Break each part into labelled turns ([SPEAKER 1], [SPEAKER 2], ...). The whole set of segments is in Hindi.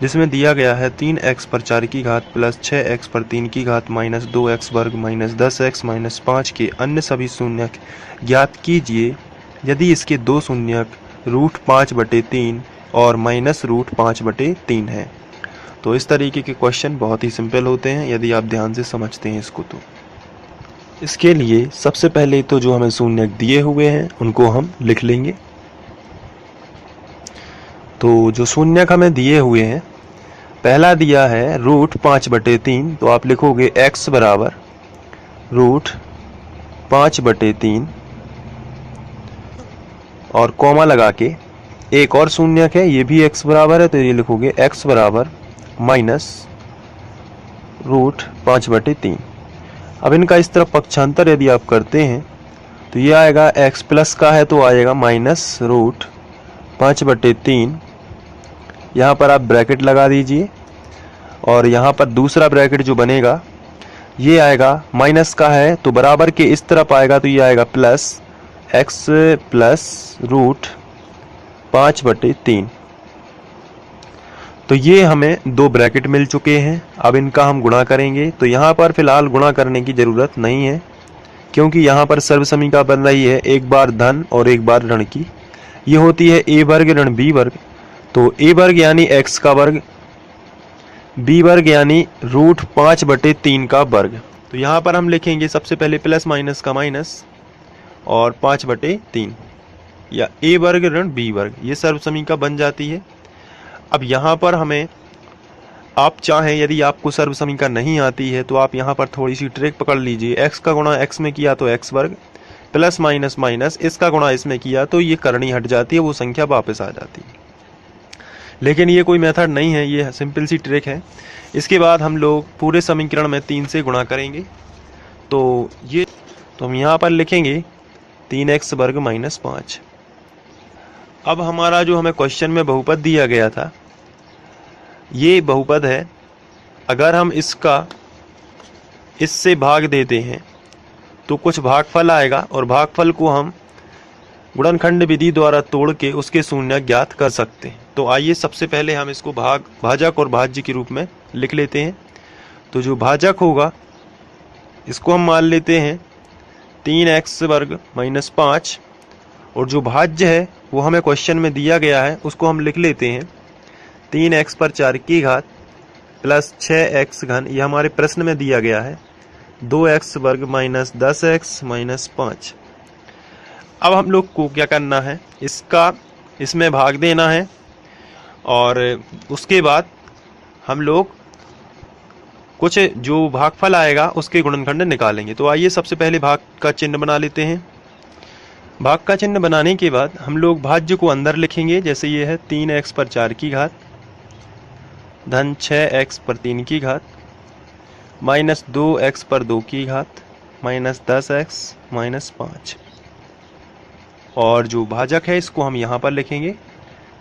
[SPEAKER 1] जिसमें दिया गया है 3x पर 4 की घात प्लस 6x पर 3 की घात माइनस 2x वर्ग माइनस 10x माइनस 5 के अन्य सभी शून्यक ज्ञात कीजिए यदि इसके दो शून्यक √5/3 और माइनस √5/3 है। तो इस तरीके के क्वेश्चन बहुत ही सिंपल होते हैं यदि आप ध्यान से समझते हैं इसको। तो इसके लिए सबसे पहले तो जो हमें शून्यक दिए हुए हैं उनको हम लिख लेंगे। तो जो शून्यक हमें दिए हुए हैं, पहला दिया है √5/3, तो आप लिखोगे x बराबर √5/3 और कॉमा लगा के एक और शून्यक है, ये भी x बराबर है, तो ये लिखोगे x बराबर माइनस √5/3। अब इनका इस तरफ पक्षांतर यदि आप करते हैं तो ये आएगा x प्लस का है तो आएगा माइनस √5/3। यहाँ पर आप ब्रैकेट लगा दीजिए और यहाँ पर दूसरा ब्रैकेट जो बनेगा ये आएगा माइनस का है तो बराबर के इस तरफ आएगा तो ये आएगा प्लस x प्लस √5/3। तो ये हमें दो ब्रैकेट मिल चुके हैं। अब इनका हम गुणा करेंगे तो यहाँ पर फिलहाल गुणा करने की ज़रूरत नहीं है क्योंकि यहाँ पर सर्वसमीका बन रही है एक बार धन और एक बार ऋण की। ये होती है a वर्ग ऋण b वर्ग। तो a वर्ग यानी x का वर्ग, b वर्ग यानी √5/3 का वर्ग। तो यहाँ पर हम लिखेंगे सबसे पहले प्लस माइनस का माइनस और 5/3 या a वर्ग ऋण b वर्ग, ये सर्वसमीका बन जाती है। अब यहाँ पर हमें आप चाहें यदि आपको सर्वसमीका नहीं आती है तो आप यहाँ पर थोड़ी सी ट्रिक पकड़ लीजिए। x का गुणा x में किया तो x वर्ग प्लस माइनस माइनस इसका गुणा इसमें किया तो ये करनी हट जाती है, वो संख्या वापस आ जाती है। लेकिन ये कोई मेथड नहीं है, ये सिंपल सी ट्रिक है। इसके बाद हम लोग पूरे समीकरण में 3 से गुणा करेंगे। तो हम यहाँ पर लिखेंगे 3x वर्ग माइनस 5। अब हमारा जो हमें क्वेश्चन में बहुपद दिया गया था ये बहुपद है। अगर हम इससे भाग देते हैं तो कुछ भागफल आएगा और भागफल को हम गुणनखंड विधि द्वारा तोड़ के उसके शून्यक ज्ञात कर सकते हैं। तो आइए सबसे पहले हम इसको भाजक और भाज्य के रूप में लिख लेते हैं। तो जो भाजक होगा इसको हम मान लेते हैं 3x वर्ग माइनस 5 और जो भाज्य है वो हमें क्वेश्चन में दिया गया है उसको हम लिख लेते हैं 3x पर 4 की घात प्लस 6x घन, ये हमारे प्रश्न में दिया गया है 2x वर्ग माइनस 10x माइनस 5। अब हम लोग को क्या करना है, इसमें भाग देना है और उसके बाद हम लोग कुछ जो भागफल आएगा उसके गुणनखंड निकालेंगे। तो आइए सबसे पहले भाग का चिन्ह बना लेते हैं। भाग का चिन्ह बनाने के बाद हम लोग भाज्य को अंदर लिखेंगे, जैसे ये है 3x पर 4 की घात धन 6x पर 3 की घात माइनस 2x पर 2 की घात माइनस 10x माइनस 5। और जो भाजक है इसको हम यहाँ पर लिखेंगे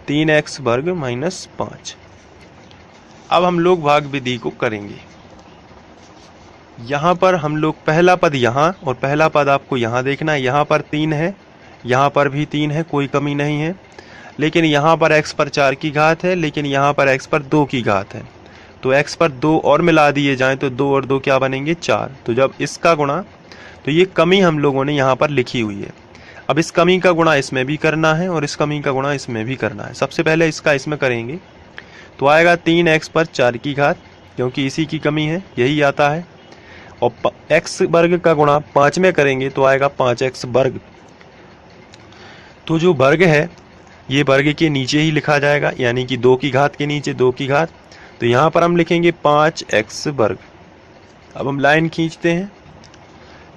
[SPEAKER 1] 3x वर्ग माइनस 5। अब हम लोग भाग विधि को करेंगे। यहाँ पर हम लोग पहला पद यहाँ और पहला पद आपको यहाँ देखना है। यहाँ पर 3 है, यहाँ पर भी 3 है, कोई कमी नहीं है। लेकिन यहाँ पर x पर 4 की घात है, लेकिन यहाँ पर x पर 2 की घात है। तो x पर 2 और मिला दिए जाएं तो 2 और 2 क्या बनेंगे 4। तो जब इसका गुणा, तो ये कमी हम लोगों ने यहाँ पर लिखी हुई है। अब इस कमी का गुणा इसमें भी करना है और इस कमी का गुणा इसमें भी करना है। सबसे पहले इसका इसमें करेंगे तो आएगा 3x पर 4 की घात, क्योंकि इसी की कमी है, यही आता है। और x वर्ग का गुणा 5 में करेंगे तो आएगा 5x वर्ग। तो जो वर्ग है ये वर्ग के नीचे ही लिखा जाएगा, यानी कि 2 की घात के नीचे 2 की घात। तो यहाँ पर हम लिखेंगे 5x वर्ग। अब हम लाइन खींचते हैं।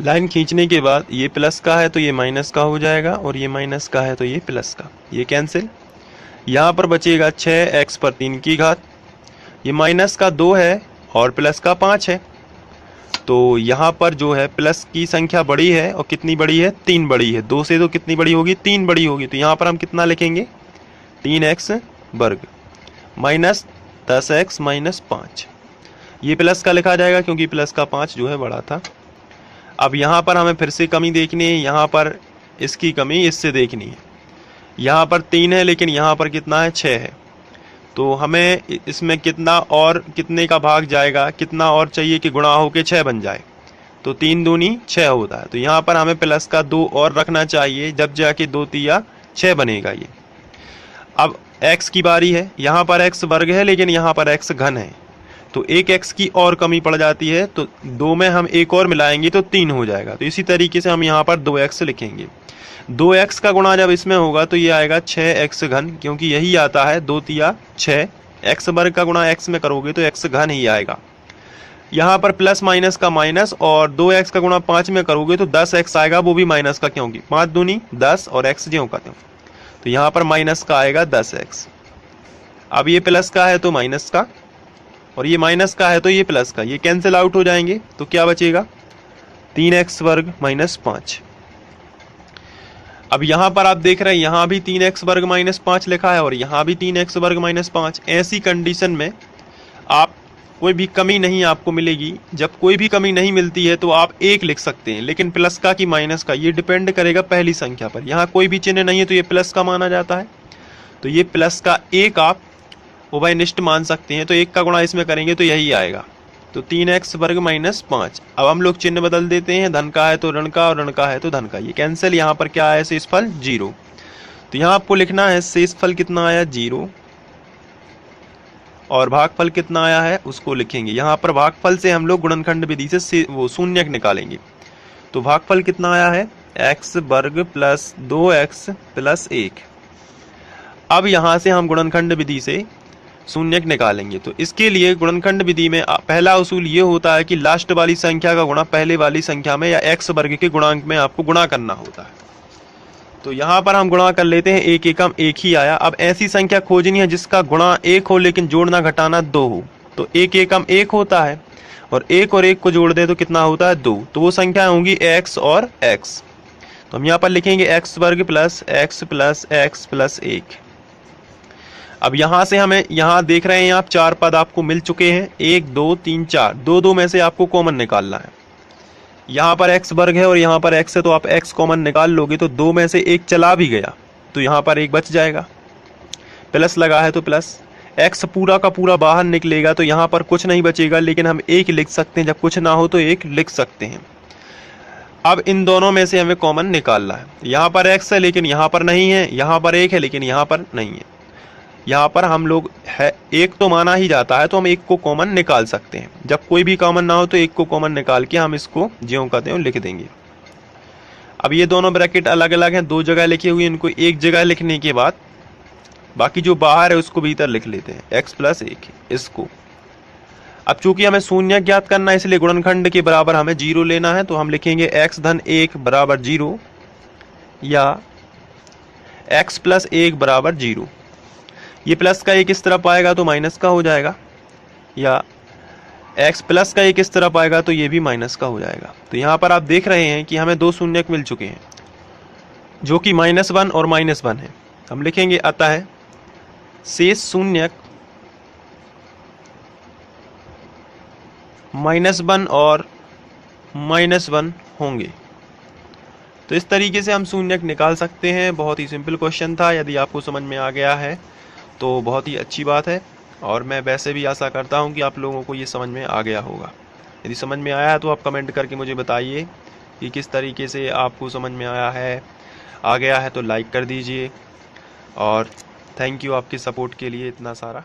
[SPEAKER 1] लाइन खींचने के बाद ये प्लस का है तो ये माइनस का हो जाएगा और ये माइनस का है तो ये प्लस का, ये कैंसिल। यहाँ पर बचेगा 6x पर 3 की घात, ये माइनस का 2 है और प्लस का 5 है। तो यहाँ पर जो है प्लस की संख्या बड़ी है और कितनी बड़ी है 3 बड़ी है। 2 से तो कितनी बड़ी होगी 3 बड़ी होगी। तो यहाँ पर हम कितना लिखेंगे 3x वर्ग माइनस 10x माइनस 5। ये प्लस का लिखा जाएगा क्योंकि प्लस का 5 जो है बड़ा था। अब यहाँ पर हमें फिर से कमी देखनी है, यहाँ पर इसकी कमी इससे देखनी है। यहाँ पर 3 है लेकिन यहाँ पर कितना है 6 है। तो हमें इसमें कितना और कितने का भाग जाएगा, कितना और चाहिए कि गुणा होके 6 बन जाए। तो 3 दूनी 6 होता है। तो यहाँ पर हमें प्लस का 2 और रखना चाहिए, जब जाके 2 तिया 6 बनेगा ये। अब x की बारी है। यहाँ पर x वर्ग है लेकिन यहाँ पर x घन है, तो एक x की और कमी पड़ जाती है। तो 2 में हम एक और मिलाएंगे तो 3 हो जाएगा। तो इसी तरीके से हम यहाँ पर 2x लिखेंगे। 2x का गुणा जब इसमें होगा तो ये आएगा 6x घन, क्योंकि यही आता है 2 तिया 6। x वर्ग का गुणा x में करोगे तो x घन ही आएगा। यहाँ पर प्लस माइनस का माइनस, और 2x का गुणा 5 में करोगे तो 10x आएगा, वो भी माइनस का, क्योंकि 5 दूनी 10 और x ज्यों का त्यों। तो यहाँ पर माइनस का आएगा 10x। अब ये प्लस का है तो माइनस का, और ये माइनस का है तो ये प्लस का, ये कैंसिल आउट हो जाएंगे। तो क्या बचेगा, 3x वर्ग माइनस 5। अब यहाँ पर आप देख रहे हैं यहाँ भी 3x वर्ग माइनस 5 लिखा है और यहाँ भी 3x वर्ग माइनस 5। ऐसी कंडीशन में आप कोई भी कमी नहीं आपको मिलेगी। जब कोई भी कमी नहीं मिलती है तो आप 1 लिख सकते हैं, लेकिन प्लस का कि माइनस का ये डिपेंड करेगा पहली संख्या पर। यहाँ कोई भी चिन्ह नहीं है तो ये प्लस का माना जाता है, तो ये प्लस का 1 आप उभयनिष्ठ मान सकते हैं। तो 1 का गुणा इसमें करेंगे तो यही आएगा, तो 3x वर्ग माइनस 5। अब हम लोग चिन्ह बदल देते हैं, धन का है तो ऋण का और ऋण का है तो धन का। ये कैंसिल, यहाँ पर क्या आया, शेषफल 0। तो यहाँ आपको लिखना है शेषफल कितना आया 0, और भागफल कितना आया है उसको लिखेंगे। यहाँ पर भागफल से हम लोग गुणनखंड विधि से वो शून्यक निकालेंगे। तो भागफल कितना आया है, x वर्ग प्लस 2x प्लस 1। अब यहाँ से हम गुणनखंड विधि से शून्यक निकालेंगे। तो इसके लिए गुणनखंड विधि में पहला उसूल ये होता है कि लास्ट वाली संख्या का गुणा पहले वाली संख्या में या x वर्ग के गुणांक में आपको गुणा करना होता है। तो यहाँ पर हम गुणा कर लेते हैं, 1 एकम 1 ही आया। अब ऐसी संख्या खोजनी है जिसका गुणा 1 हो लेकिन जोड़ना घटाना 2 हो। तो 1 एकम 1 होता है, और 1 और 1 को जोड़ दें तो कितना होता है 2। तो वो संख्या होंगी x और x। तो हम यहाँ पर लिखेंगे x वर्ग plus x plus x plus 1। अब यहाँ से हमें, यहाँ देख रहे हैं आप 4 पद आपको मिल चुके हैं, 1 2 3 4। 2 2 में से आपको कॉमन निकालना है। यहाँ पर x वर्ग है और यहाँ पर x है, तो आप x कॉमन निकाल लोगे तो 2 में से 1 चला भी गया तो यहाँ पर 1 बच जाएगा। प्लस लगा है तो प्लस, x पूरा का पूरा बाहर निकलेगा तो यहाँ पर कुछ नहीं बचेगा, लेकिन हम 1 लिख सकते हैं। जब कुछ ना हो तो 1 लिख सकते हैं। अब इन दोनों में से हमें कॉमन निकालना है। यहाँ पर x है लेकिन यहाँ पर नहीं है, यहाँ पर 1 है लेकिन यहाँ पर नहीं है। यहाँ पर हम लोग है 1 तो माना ही जाता है, तो हम 1 को कॉमन निकाल सकते हैं। जब कोई भी कॉमन ना हो तो 1 को कॉमन निकाल के हम इसको ज्यों का त्यों लिख देंगे। अब ये दोनों ब्रैकेट अलग अलग हैं, 2 जगह लिखी हुई, इनको एक जगह लिखने के बाद बाकी जो बाहर है उसको भीतर लिख लेते हैं, x प्लस 1 इसको। अब चूंकि हमें शून्य ज्ञात करना है इसलिए गुणनखंड के बराबर हमें 0 लेना है। तो हम लिखेंगे x धन 1 बराबर 0 या x प्लस 1 बराबर 0। ये प्लस का 1 इस तरफ आएगा तो माइनस का हो जाएगा, या x प्लस का 1 इस तरफ आएगा तो ये भी माइनस का हो जाएगा। तो यहाँ पर आप देख रहे हैं कि हमें 2 शून्यक मिल चुके हैं जो कि -1 और -1 है। हम लिखेंगे अतः शेष शून्यक -1 और -1 होंगे। तो इस तरीके से हम शून्यक निकाल सकते हैं। बहुत ही सिंपल क्वेश्चन था। यदि आपको समझ में आ गया है तो बहुत ही अच्छी बात है, और मैं वैसे भी आशा करता हूं कि आप लोगों को ये समझ में आ गया होगा। यदि समझ में आया है तो आप कमेंट करके मुझे बताइए कि किस तरीके से आपको समझ में आया है। आ गया है तो लाइक कर दीजिए, और थैंक यू आपके सपोर्ट के लिए इतना सारा।